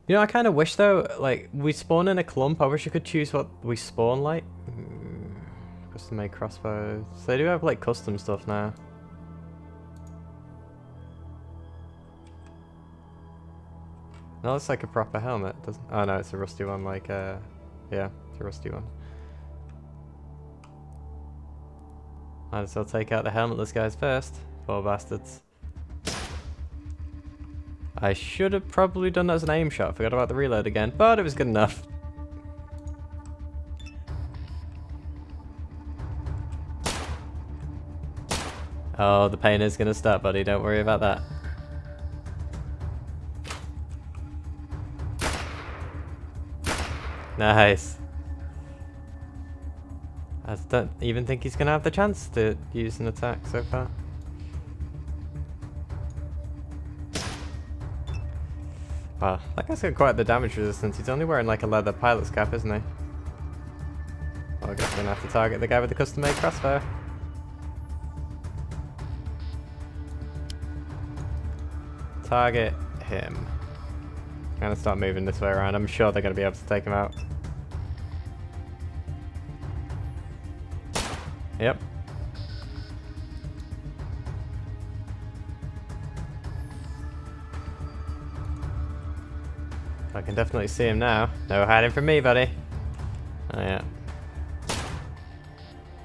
You know, I kind of wish though, like, we spawn in a clump. I wish I could choose what we spawn like. Custom made crossbows. So they do have like custom stuff now. That looks like a proper helmet, doesn't? Oh no, it's a rusty one. Like, yeah, it's a rusty one. Might as well take out the helmetless guys first. Poor bastards. I should have probably done that as an aim shot. Forgot about the reload again, but it was good enough. Oh, the pain is gonna start, buddy. Don't worry about that. Nice. I don't even think he's gonna have the chance to use an attack so far. Wow, that guy's got quite the damage resistance. He's only wearing like a leather pilot's cap, isn't he? Well, I guess we're gonna have to target the guy with the custom-made crossbow. Target him. I'm gonna start moving this way around. I'm sure they're gonna be able to take him out. Yep. I can definitely see him now. No hiding from me, buddy. Oh yeah.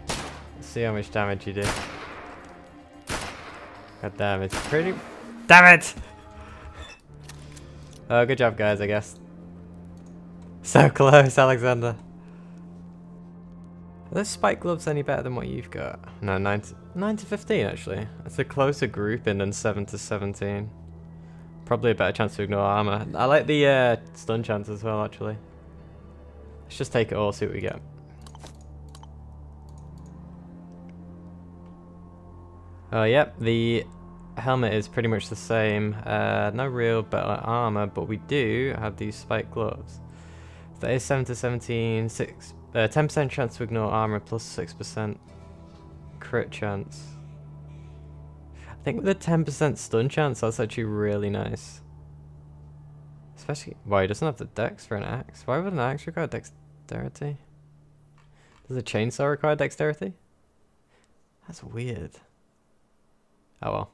Let's see how much damage you do. God damn, it's pretty... Damn it! Oh, good job, guys, I guess. So close, Alexander. Are those spike gloves any better than what you've got? No, 9 to 15, actually. That's a closer grouping than 7 to 17. Probably a better chance to ignore armor. I like the stun chance as well, actually. Let's just take it all, see what we get. Oh, yep, the helmet is pretty much the same. No real better armor, but we do have these spike gloves. That is 7 to 17, 10% chance to ignore armor plus 6% crit chance. I think with a 10% stun chance, that's actually really nice. Especially, well, he doesn't have the dex for an axe. Why would an axe require dexterity? Does a chainsaw require dexterity? That's weird. Oh well.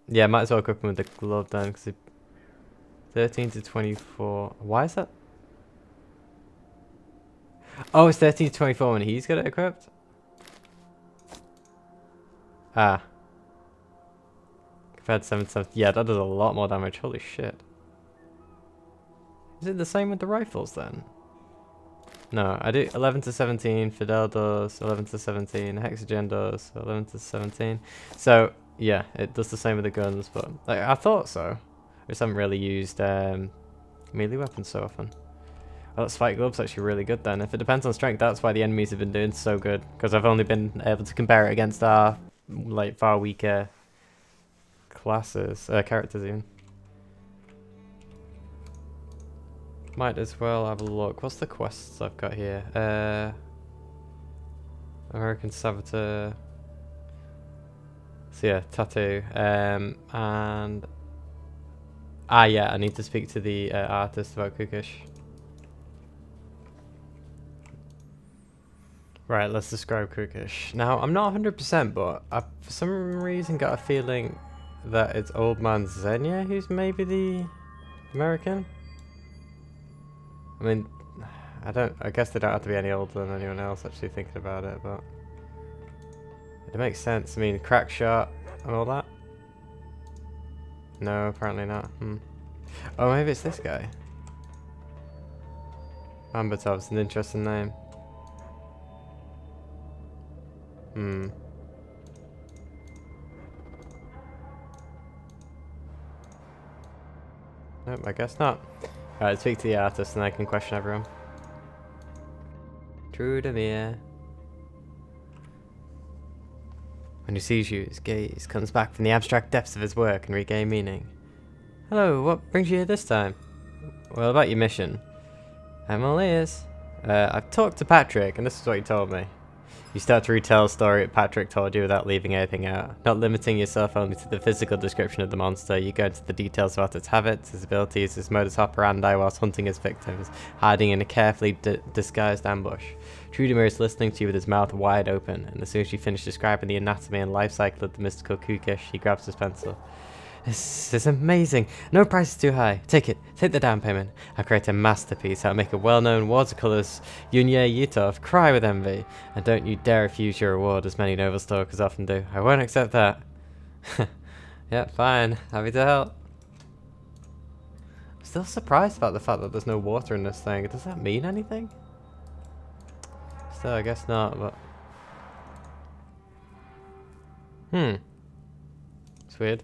Yeah, might as well equip him with the glove then, because 13 to 24. Why is that? Oh, it's 13 to 24 when he's got it equipped? Ah. Compared to 7 to 7. Yeah, that does a lot more damage. Holy shit. Is it the same with the rifles then? No, I do 11 to 17. Fidel does 11 to 17. Hexagen does 11 to 17. So, yeah, it does the same with the guns, but like, I thought so. I just haven't really used melee weapons so often. Well, that spike glove's actually really good then. If it depends on strength, that's why the enemies have been doing so good. Because I've only been able to compare it against our like far weaker classes, characters even. Might as well have a look. What's the quests I've got here? American Saboteur. So yeah, tattoo. And yeah, I need to speak to the artist about Kukish. Right, let's describe Kukish. Now, I'm not 100%, but I, for some reason, got a feeling that it's Old Man Xenia who's maybe the American. I mean, I guess they don't have to be any older than anyone else actually thinking about it, but it makes sense. I mean, crack shot and all that. No, apparently not. Oh, maybe it's this guy. Ambertov's an interesting name. Nope, I guess not. Alright, speak to the artist and I can question everyone. True to me. When he sees you, his gaze comes back from the abstract depths of his work and regain meaning. Hello, what brings you here this time? Well, about your mission. I'm all ears. I've talked to Patrick, and this is what he told me. You start to retell a story Patrick told you without leaving anything out. Not limiting yourself only to the physical description of the monster, you go into the details about its habits, its abilities, its modus operandi whilst hunting its victims, hiding in a carefully disguised ambush. Trudemer is listening to you with his mouth wide open, and as soon as you finish describing the anatomy and life cycle of the mystical Kukish, he grabs his pencil. This is amazing. No price is too high. Take it. Take the down payment. I'll create a masterpiece. I'll make a well-known watercolorist Yunya Yutov cry with envy. And don't you dare refuse your reward, as many novel stalkers often do. I won't accept that. Yeah, fine. Happy to help. I'm still surprised about the fact that there's no water in this thing. Does that mean anything? Still, I guess not, but... It's weird.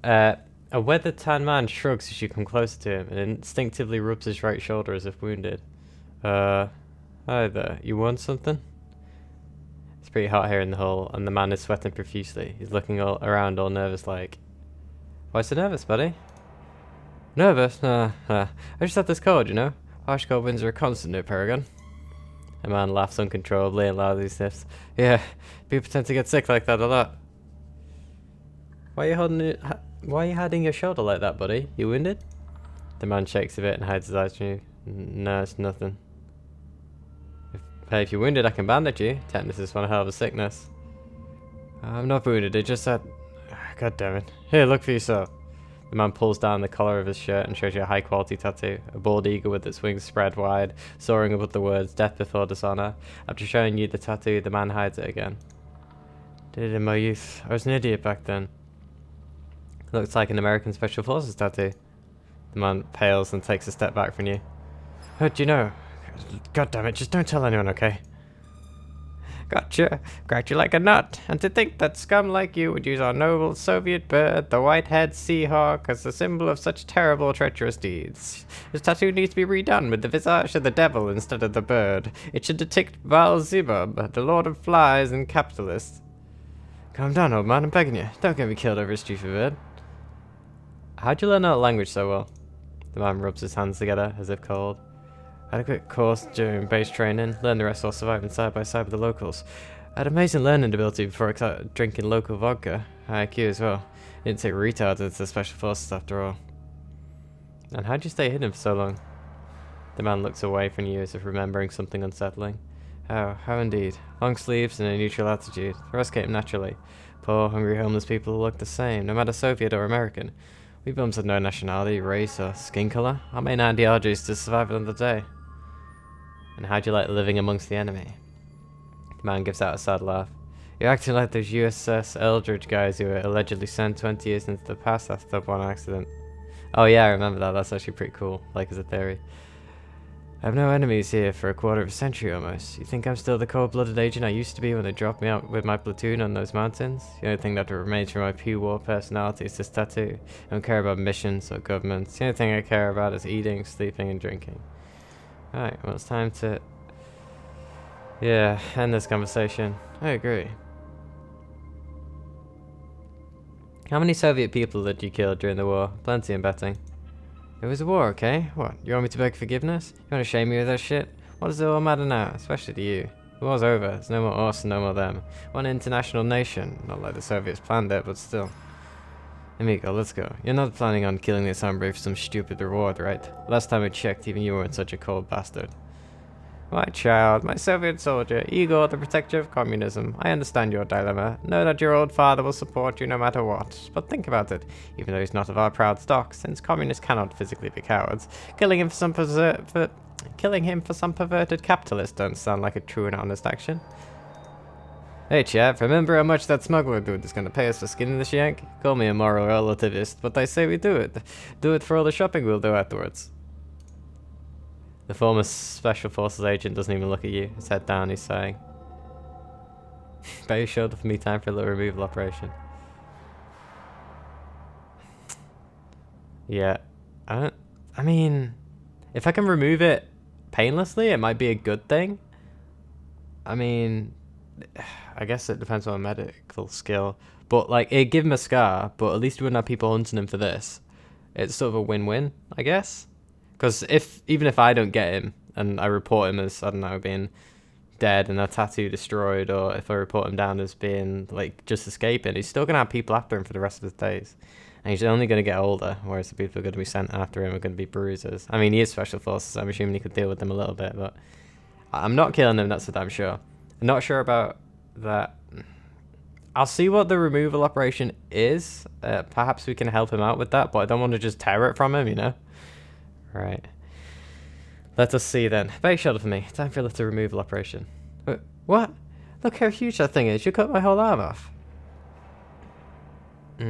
A weathered tan man shrugs as you come closer to him and instinctively rubs his right shoulder as if wounded. Hi there, you want something? It's pretty hot here in the hole, and the man is sweating profusely. He's looking around all nervous like. Why so nervous, buddy? Nervous? I just had this cold, you know? Harsh cold winds are a constant near Paragon. The man laughs uncontrollably and loudly sniffs. Yeah, people tend to get sick like that a lot. Why are you hiding your shoulder like that, buddy? You wounded? The man shakes a bit and hides his eyes from you. No, it's nothing. If you're wounded, I can bandage you. Tetanus is one hell of a sickness. I'm not wounded, it just that... God damn it. Here, look for yourself. The man pulls down the collar of his shirt and shows you a high-quality tattoo. A bald eagle with its wings spread wide, soaring above the words, death before dishonor. After showing you the tattoo, the man hides it again. Did it in my youth. I was an idiot back then. Looks like an American Special Forces tattoo. The man pales and takes a step back from you. How'd you know? God damn it, just don't tell anyone, okay? Gotcha. Cracked you like a nut. And to think that scum like you would use our noble Soviet bird, the white-head seahawk, as a symbol of such terrible, treacherous deeds. This tattoo needs to be redone with the visage of the devil instead of the bird. It should depict Beelzebub, the lord of flies and capitalists. Calm down, old man, I'm begging you. Don't get me killed over a stupid bird. How'd you learn that language so well? The man rubs his hands together, as if cold. I had a quick course during base training, learned the rest while surviving side by side with the locals. I had amazing learning ability before I started drinking local vodka. High IQ as well. Didn't take retards into the special forces after all. And how'd you stay hidden for so long? The man looks away from you as if remembering something unsettling. How indeed. Long sleeves and a neutral attitude. The rest came naturally. Poor, hungry, homeless people look the same, no matter Soviet or American. We bums had no nationality, race, or skin colour. Our main ideology is to survive another day. And how'd you like living amongst the enemy? The man gives out a sad laugh. You're acting like those USS Eldridge guys who were allegedly sent 20 years into the past after that one accident. Oh yeah, I remember that. That's actually pretty cool, like as a theory. I have no enemies here for a quarter of a century almost. You think I'm still the cold-blooded agent I used to be when they dropped me out with my platoon on those mountains? The only thing that remains from my pure war personality is this tattoo. I don't care about missions or governments. The only thing I care about is eating, sleeping, and drinking. Alright, well it's time to... end this conversation. I agree. How many Soviet people did you kill during the war? Plenty, I'm betting. It was a war, okay? What, you want me to beg forgiveness? You want to shame me with that shit? What does it all matter now? Especially to you. The war's over. There's no more us and no more them. One international nation. Not like the Soviets planned it, but still. Amigo, let's go. You're not planning on killing this hombre for some stupid reward, right? Last time I checked, even you weren't such a cold bastard. My child, my Soviet soldier, Igor, the protector of communism. I understand your dilemma. Know that your old father will support you no matter what. But think about it. Even though he's not of our proud stock, since communists cannot physically be cowards, killing him for some perverted capitalist don't sound like a true and honest action. Hey chap, remember how much that smuggler dude is gonna pay us for skinning this yank? Call me a moral relativist, but I say we do it. Do it for all the shopping we'll do afterwards. The former Special Forces agent doesn't even look at you. His head down, he's sighing. Bet your shoulder for me, time for a little removal operation. Yeah. I mean, if I can remove it painlessly, it might be a good thing. I mean, I guess it depends on medical skill. But, like, it'd give him a scar, but at least we wouldn't have people hunting him for this. It's sort of a win-win, I guess. Because even if I don't get him, and I report him as, I don't know, being dead and a tattoo destroyed, or if I report him down as being like just escaping, he's still gonna have people after him for the rest of his days, and he's only gonna get older. Whereas the people who are gonna be sent after him are gonna be bruisers. I mean, he is special forces. I'm assuming he could deal with them a little bit, but I'm not killing him. That's for damn sure. I'm not sure about that. I'll see what the removal operation is. Perhaps we can help him out with that, but I don't want to just tear it from him, you know? Right. Let us see then. Very short for me. Time for a little removal operation. What? Look how huge that thing is. You cut my whole arm off. I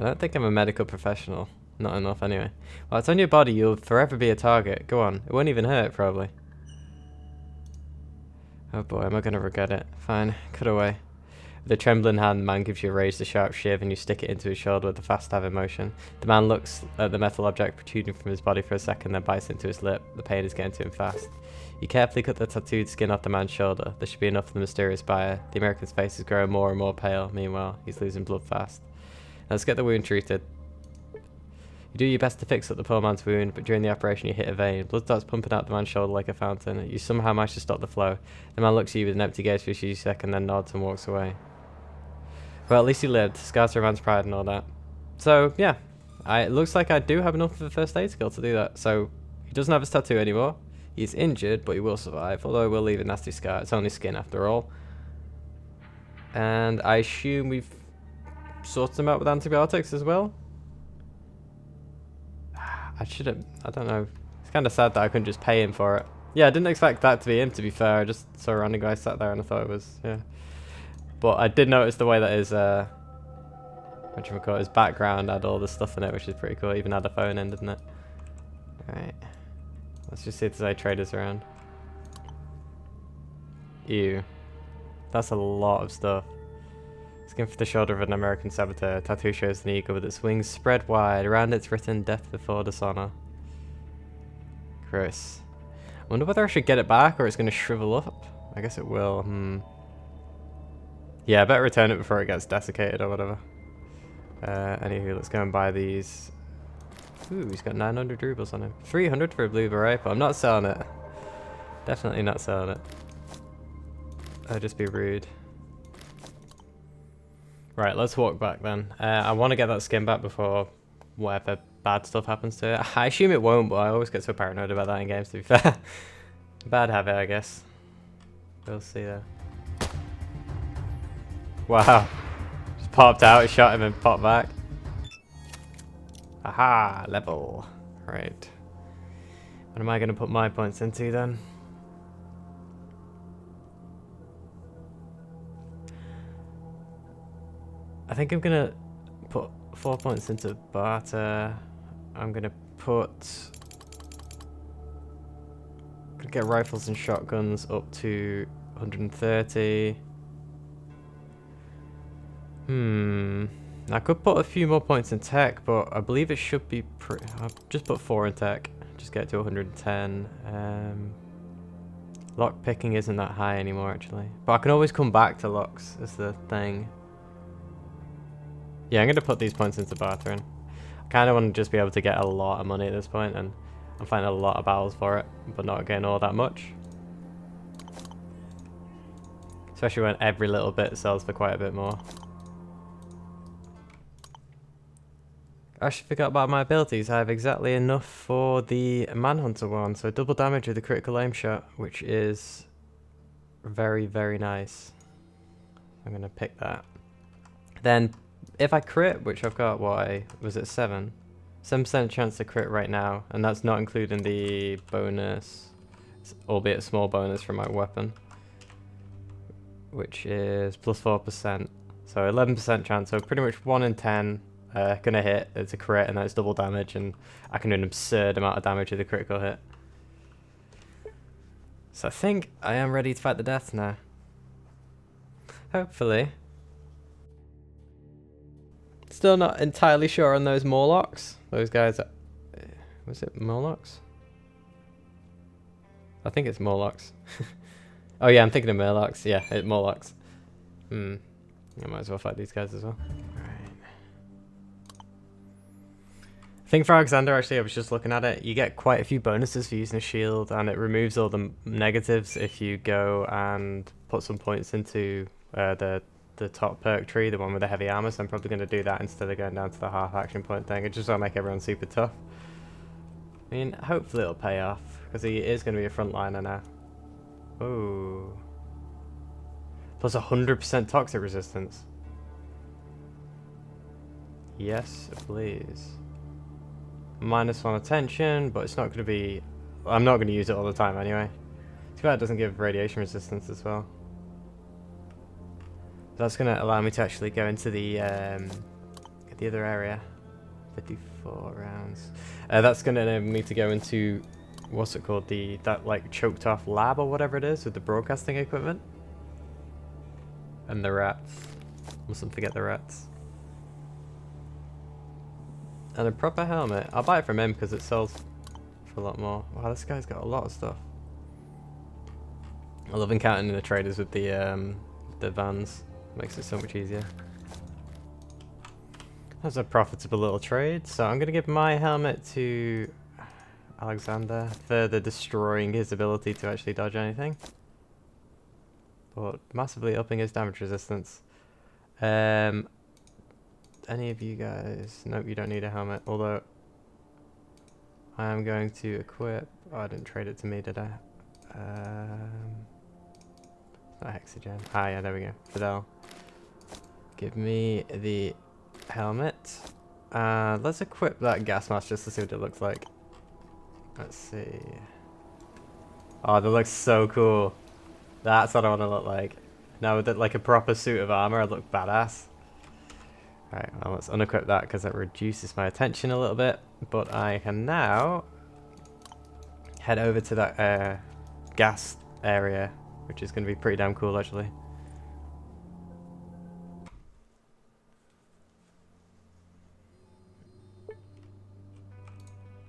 don't think I'm a medical professional. Not enough anyway. Well, it's on your body. You'll forever be a target. Go on. It won't even hurt, probably. Oh boy, am I going to regret it. Fine. Cut away. With a trembling hand, the man gives you a razor sharp shiv and you stick it into his shoulder with a fast stabbing motion. The man looks at the metal object protruding from his body for a second, then bites into his lip. The pain is getting to him fast. You carefully cut the tattooed skin off the man's shoulder. This should be enough for the mysterious buyer. The American's face is growing more and more pale. Meanwhile, he's losing blood fast. Now let's get the wound treated. You do your best to fix up the poor man's wound, but during the operation you hit a vein. Blood starts pumping out the man's shoulder like a fountain. You somehow manage to stop the flow. The man looks at you with an empty gaze for a few seconds, then nods and walks away. Well, at least he lived. Scars for a man's pride and all that. So, yeah. It looks like I do have enough of a first aid skill to do that. So, he doesn't have his tattoo anymore. He's injured, but he will survive. Although it will leave a nasty scar. It's only skin after all. And I assume we've sorted him out with antibiotics as well. I don't know. It's kind of sad that I couldn't just pay him for it. Yeah, I didn't expect that to be him, to be fair. I just saw a random guy sat there and I thought it was, yeah. But I did notice the way that his, his background had all this stuff in it, which is pretty cool. Even had a phone in, didn't it? Alright. Let's just see if there's any traders around. Ew. That's a lot of stuff. Skin for the shoulder of an American saboteur. Tattoo shows an eagle with its wings spread wide. Around it's written death before dishonor. Gross. I wonder whether I should get it back or it's going to shrivel up. I guess it will. Yeah, I better return it before it gets desiccated or whatever. Anywho, let's go and buy these. Ooh, he's got 900 rubles on him. 300 for a blue beret, but I'm not selling it. Definitely not selling it. That'd just be rude. Right, let's walk back then. I want to get that skin back before whatever bad stuff happens to it. I assume it won't, but I always get so paranoid about that in games, to be fair. Bad habit, I guess. We'll see though. Wow. Just popped out, shot him and popped back. Aha, level. Right. What am I going to put my points into then? I think I'm going to put 4 points into barter. I'm going to get rifles and shotguns up to 130. I could put a few more points in tech, but I believe it should be I'll just put 4 in tech. Just get to 110. Lock picking isn't that high anymore, actually. But I can always come back to locks, is the thing. Yeah, I'm going to put these points into bartering. I kind of want to just be able to get a lot of money at this point, and I'm finding a lot of battles for it, but not getting all that much. Especially when every little bit sells for quite a bit more. I actually forgot about my abilities. I have exactly enough for the Manhunter one, so double damage with a critical aim shot, which is very, very nice. I'm going to pick that. Then, if I crit, which I've got, was it 7? 7% chance to crit right now, and that's not including the bonus, albeit small bonus from my weapon, which is plus 4%. So 11% chance, so pretty much 1 in 10 gonna hit. It's a crit, and that's double damage, and I can do an absurd amount of damage with a critical hit. So I think I am ready to fight the death now. Hopefully. Still not entirely sure on those Morlocks. Those guys are... Was it Morlocks? I think it's Morlocks. Oh yeah, I'm thinking of Morlocks. Yeah, it's Morlocks. I might as well fight these guys as well. I think for Alexander, actually, I was just looking at it. You get quite a few bonuses for using a shield, and it removes all the negatives if you go and put some points into the top perk tree, the one with the heavy armor. So I'm probably going to do that instead of going down to the half action point thing. It just will make everyone super tough. I mean, hopefully it'll pay off, because he is going to be a frontliner now. Oh. Plus 100% toxic resistance. Yes, please. -1 attention, but it's not going to be... I'm not going to use it all the time anyway. Too bad it doesn't give radiation resistance as well. That's going to allow me to actually go into the other area. 54 rounds. That's going to enable me to go into... What's it called? That like choked off lab or whatever it is with the broadcasting equipment. And the rats. Mustn't forget the rats. And a proper helmet. I'll buy it from him because it sells for a lot more. Wow, this guy's got a lot of stuff. I love encountering the traders with the vans. Makes it so much easier. That's a profitable little trade. So I'm going to give my helmet to Alexander, further destroying his ability to actually dodge anything. But massively upping his damage resistance. Any of you guys? Nope, you don't need a helmet. Although I am going to equip. Oh, I didn't trade it to me, did I? Not Hexagen. Ah, yeah, there we go. Fidel. Give me the helmet. Let's equip that gas mask just to see what it looks like. Let's see. Oh, that looks so cool. That's what I want to look like. Now with like a proper suit of armor, I look badass. Right, well, let's unequip that because that reduces my attention a little bit. But I can now head over to that gas area, which is going to be pretty damn cool, actually.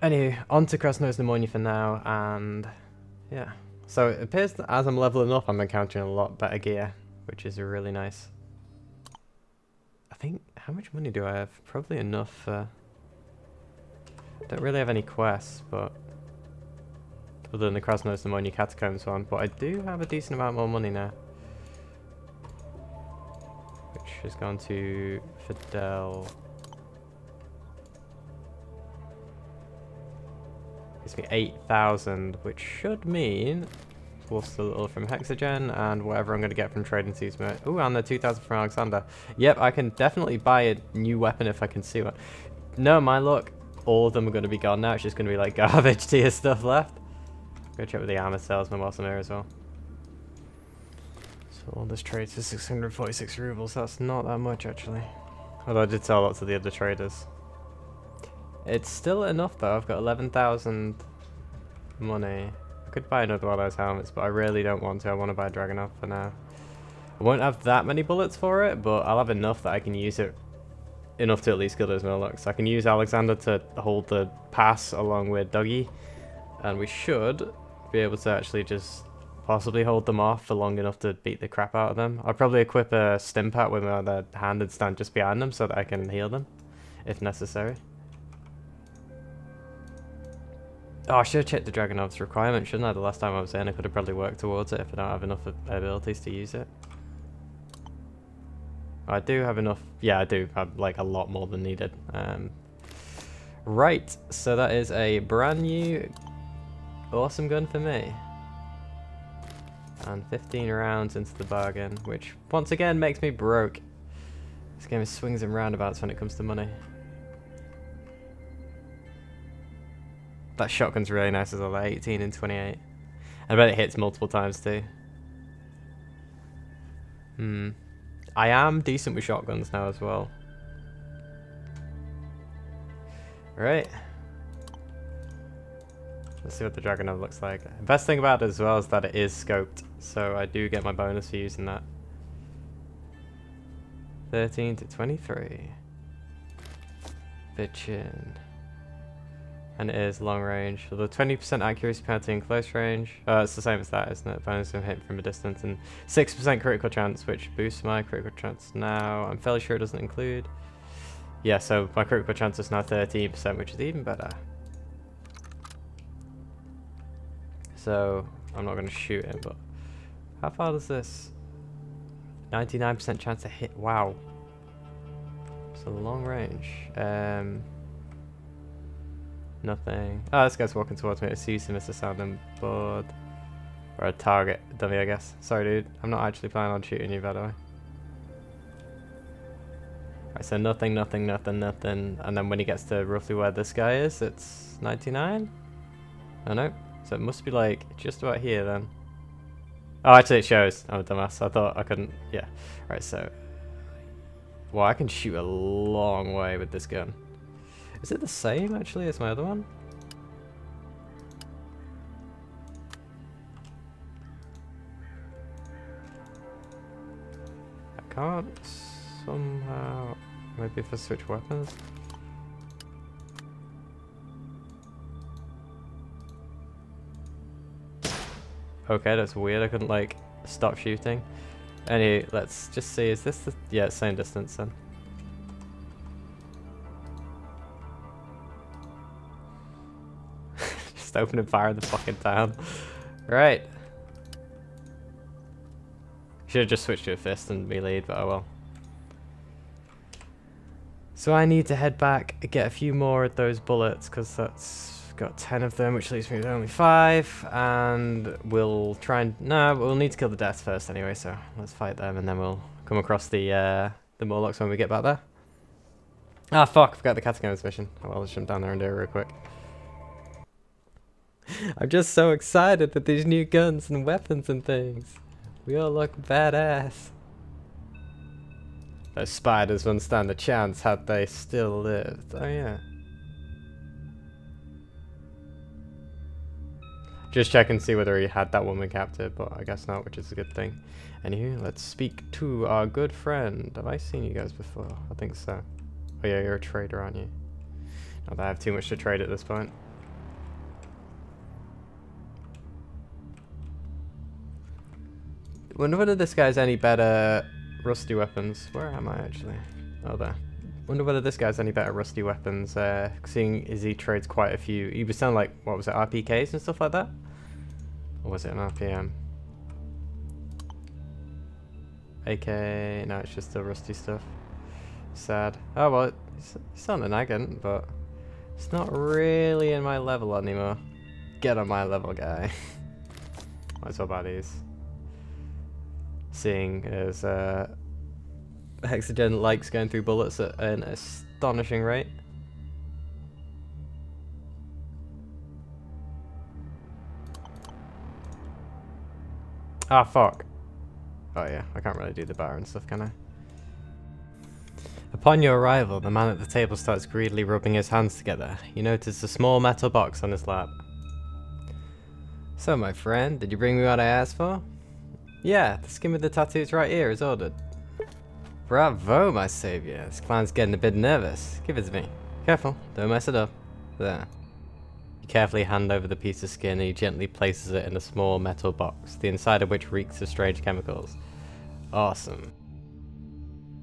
Anyway, on to Krasno's Pneumonia for now, and yeah. So it appears that as I'm leveling up, I'm encountering a lot better gear, which is really nice. I think, how much money do I have? Probably enough for... Don't really have any quests, but... Other than the Krasno's Pneumonia Catacombs one, but I do have a decent amount more money now. Which has gone to Fidel. Gives me 8,000, which should mean plus a little from Hexagen and whatever I'm going to get from trading season. Ooh, and the 2,000 from Alexander. Yep, I can definitely buy a new weapon if I can see one. No, my luck, all of them are going to be gone now. It's just going to be like garbage tier stuff left. Go check with the armor salesman whilst I'm here as well. So all this trades for 646 rubles. That's not that much actually. Although I did sell lots of the other traders. It's still enough though. I've got 11,000 money. I could buy another one of those helmets, but I really don't want to. I want to buy Dragonov for now. I won't have that many bullets for it, but I'll have enough that I can use it. Enough to at least kill those Murlocs. So I can use Alexander to hold the pass along with Dougie. And we should be able to actually just possibly hold them off for long enough to beat the crap out of them. I'll probably equip a stim pack with my other hand and stand just behind them so that I can heal them if necessary. Oh, I should have checked the Dragonov's requirement, shouldn't I? The last time I was in, I could have probably worked towards it if I don't have enough abilities to use it. I do have enough. Yeah, I do have like a lot more than needed. Right, so that is a brand new awesome gun for me. And 15 rounds into the bargain, which once again makes me broke. This game is swings and roundabouts when it comes to money. That shotgun's really nice as well, 18 and 28. I bet it hits multiple times too. I am decent with shotguns now as well. Right. Let's see what the Dragonov looks like. The best thing about it as well is that it is scoped, so I do get my bonus for using that. 13 to 23. Bitchin'. And it is long range. So the 20% accuracy penalty in close range. It's the same as that, isn't it? Bonus of hit from a distance. And 6% critical chance, which boosts my critical chance now. I'm fairly sure it doesn't include. Yeah, so my critical chance is now 13%, which is even better. So I'm not going to shoot him, but how far does this? 99% chance to hit. Wow. It's a long range. Nothing. Oh, this guy's walking towards me. I see you, Mr. Sounding Board. Or a target dummy, I guess. Sorry, dude. I'm not actually planning on shooting you, by the way. Right, so nothing, nothing, nothing, nothing. And then when he gets to roughly where this guy is, it's 99? Oh, no. So it must be, like, just about here, then. Oh, actually, it shows. I'm a dumbass. I thought I couldn't. Yeah. Right, so. Well, I can shoot a long way with this gun. Is it the same, actually, as my other one? I can't somehow. Maybe if I switch weapons. Okay, that's weird. I couldn't like stop shooting. Anyway, let's just see. Is this the? Yeah, same distance then. Just opening fire in the fucking town. Right. Should have just switched to a fist and melee, but oh well. So I need to head back, get a few more of those bullets, because that's got 10 of them, which leaves me with only 5, and we'll try and... No, we'll need to kill the deaths first anyway, so let's fight them, and then we'll come across the Morlocks when we get back there. Ah, fuck, I forgot the Catacombs mission. Oh, well, I'll jump down there and do it real quick. I'm just so excited with these new guns and weapons and things. We all look badass. Those spiders wouldn't stand a chance had they still lived. Oh yeah. Just check and see whether he had that woman captive, but I guess not, which is a good thing. Anywho, let's speak to our good friend. Have I seen you guys before? I think so. Oh yeah, you're a trader, aren't you? Not that I have too much to trade at this point. Wonder whether this guy's any better rusty weapons. Where am I actually? Oh, there. Wonder whether this guy's any better rusty weapons, seeing as he trades quite a few. He was selling like, what was it, RPKs and stuff like that? Or was it an RPM? AK, no, it's just the rusty stuff. Sad. Oh well, it's selling an agant, but it's not really in my level anymore. Get on my level, guy. Might as well buy these. Seeing as Hexagen likes going through bullets at an astonishing rate. Ah, fuck. Oh yeah, I can't really do the bar and stuff, can I? Upon your arrival, the man at the table starts greedily rubbing his hands together. You notice a small metal box on his lap. So, my friend, did you bring me what I asked for? Yeah, the skin with the tattoos right here is ordered. Bravo, my savior. This clown's getting a bit nervous. Give it to me. Careful, don't mess it up. There. You carefully hand over the piece of skin and he gently places it in a small metal box, the inside of which reeks of strange chemicals. Awesome.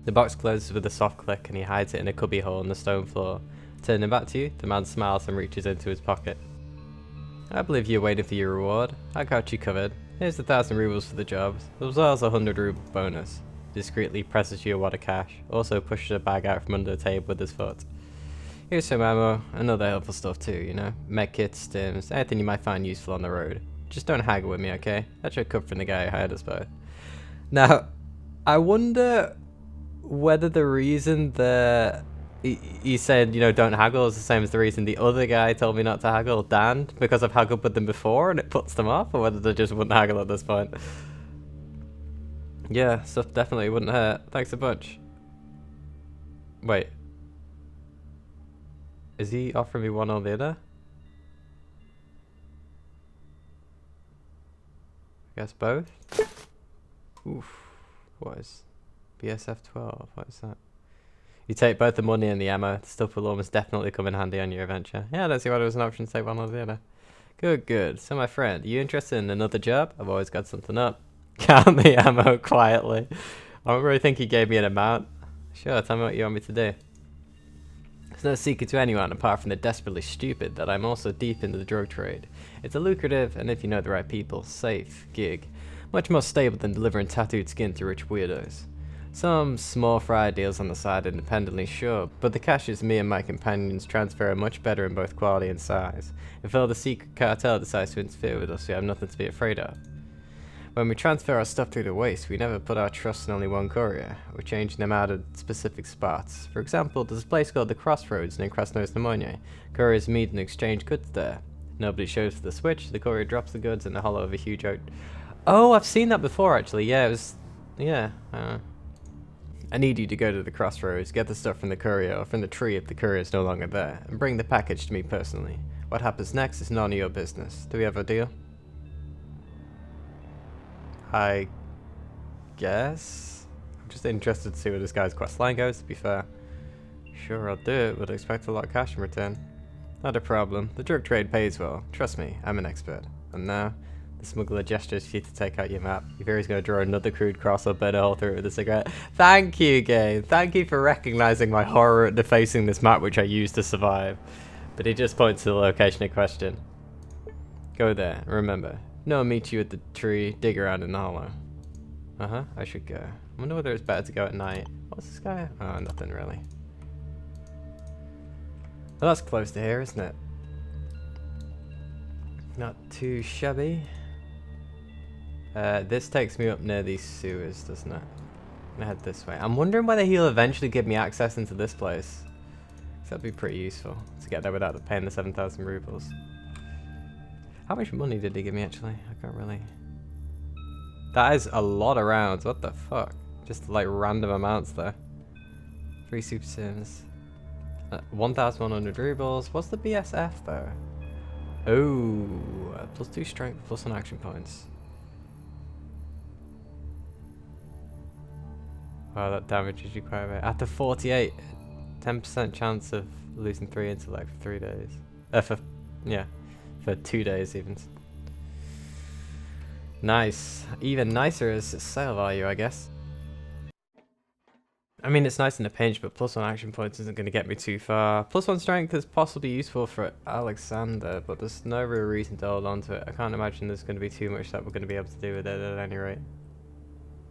The box closes with a soft click and he hides it in a cubby hole in the stone floor. Turning back to you, the man smiles and reaches into his pocket. I believe you're waiting for your reward. I got you covered. Here's 1,000 rubles for the job, as well as a 100 ruble bonus. Discreetly presses you a wad of cash, also pushes a bag out from under the table with his foot. Here's some ammo, and other helpful stuff too, you know. Medkits, stims, anything you might find useful on the road. Just don't haggle with me, okay? That should come from the guy who hired us both. Now, I wonder whether the reason that he said, you know, don't haggle is the same as the reason the other guy told me not to haggle, Dan, because I've haggled with them before and it puts them off, or whether they just wouldn't haggle at this point. Yeah, stuff definitely wouldn't hurt. Thanks a bunch. Wait. Is he offering me one or the other? I guess both? Oof. What is BSF 12? What is that? You take both the money and the ammo. The stuff will almost definitely come in handy on your adventure. Yeah, I don't see why there was an option to take one or the other. Good, good. So my friend, are you interested in another job? I've always got something up. Count the ammo quietly. I don't really think he gave me an amount. Sure, tell me what you want me to do. It's no secret to anyone apart from the desperately stupid that I'm also deep into the drug trade. It's a lucrative, and if you know the right people, safe gig. Much more stable than delivering tattooed skin to rich weirdos. Some small fry deals on the side independently, sure, but the caches me and my companions transfer are much better in both quality and size. If the secret cartel decides to interfere with us, we have nothing to be afraid of. When we transfer our stuff through the waste, we never put our trust in only one courier. We're changing them out at specific spots. For example, there's a place called the Crossroads near Krasnoye. Couriers meet and exchange goods there. Nobody shows for the switch, the courier drops the goods in the hollow of a huge oak. Oh, I've seen that before actually, yeah, it was... yeah, I need you to go to the Crossroads, get the stuff from the courier or from the tree if the courier is no longer there, and bring the package to me personally. What happens next is none of your business. Do we have a deal? I guess? I'm just interested to see where this guy's questline goes, to be fair. Sure, I'll do it, but expect a lot of cash in return. Not a problem. The drug trade pays well. Trust me, I'm an expert. And now, the smuggler gestures for you to take out your map. You fear he's going to draw another crude cross or burn a hole through it with a cigarette. Thank you, game. Thank you for recognizing my horror at defacing this map, which I used to survive. But he just points to the location in question. Go there, remember. No, I'll meet you at the tree, dig around in the hollow. I should go. I wonder whether it's better to go at night. What's this guy? Oh, nothing really. Well, that's close to here, isn't it? Not too shabby. This takes me up near these sewers, doesn't it? I'm gonna head this way. I'm wondering whether he'll eventually give me access into this place. That'd be pretty useful to get there without paying the 7,000 rubles. How much money did he give me actually? I can't really... That is a lot of rounds. What the fuck? Just like random amounts there. 3 super sims. 1,100 rubles. What's the BSF though? Oh, plus 2 strength, plus 1 action points. Wow, that damages you quite a bit. After 48, 10% chance of losing 3 intellect for 3 days. For 2 days even. Nice. Even nicer is sale value, I guess. I mean, it's nice in a pinch, but plus 1 action points isn't going to get me too far. Plus 1 strength is possibly useful for Alexander, but there's no real reason to hold on to it. I can't imagine there's going to be too much that we're going to be able to do with it at any rate.